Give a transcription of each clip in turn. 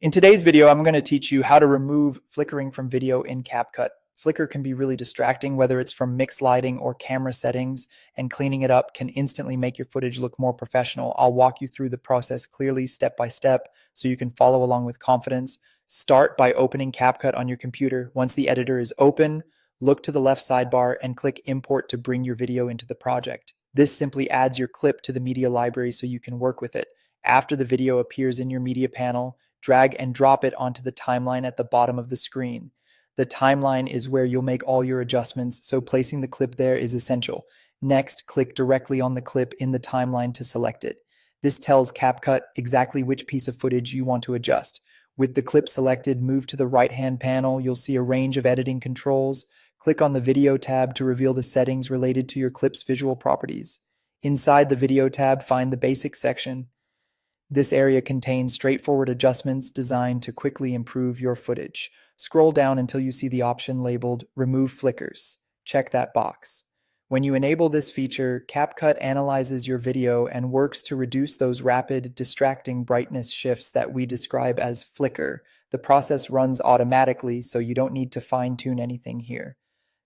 In today's video, I'm going to teach you how to remove flickering from video in CapCut. Flicker can be really distracting, whether it's from mixed lighting or camera settings, and cleaning it up can instantly make your footage look more professional. I'll walk you through the process clearly, step by step, so you can follow along with confidence. Start by opening CapCut on your computer. Once the editor is open, look to the left sidebar and click Import to bring your video into the project. This simply adds your clip to the media library so you can work with it. After the video appears in your media panel, drag and drop it onto the timeline at the bottom of the screen. The timeline is where you'll make all your adjustments, so placing the clip there is essential. Next, click directly on the clip in the timeline to select it. This tells CapCut exactly which piece of footage you want to adjust. With the clip selected, move to the right-hand panel. You'll see a range of editing controls. Click on the Video tab to reveal the settings related to your clip's visual properties. Inside the Video tab, find the Basics section. This area contains straightforward adjustments designed to quickly improve your footage. Scroll down until you see the option labeled Remove Flickers. Check that box. When you enable this feature, CapCut analyzes your video and works to reduce those rapid, distracting brightness shifts that we describe as flicker. The process runs automatically, so you don't need to fine-tune anything here.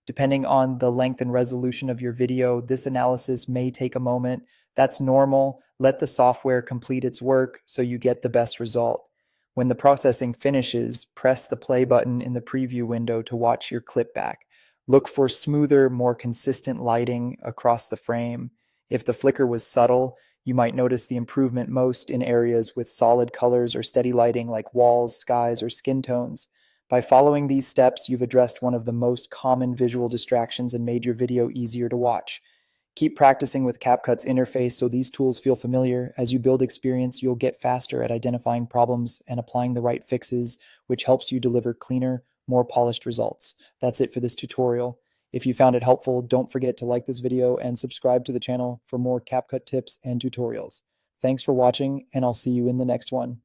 Depending on the length and resolution of your video, this analysis may take a moment. That's normal. Let the software complete its work so you get the best result. When the processing finishes, press the play button in the preview window to watch your clip back. Look for smoother, more consistent lighting across the frame. If the flicker was subtle, you might notice the improvement most in areas with solid colors or steady lighting like walls, skies, or skin tones. By following these steps, you've addressed one of the most common visual distractions and made your video easier to watch. Keep practicing with CapCut's interface so these tools feel familiar. As you build experience, you'll get faster at identifying problems and applying the right fixes, which helps you deliver cleaner, more polished results. That's it for this tutorial. If you found it helpful, don't forget to like this video and subscribe to the channel for more CapCut tips and tutorials. Thanks for watching, and I'll see you in the next one.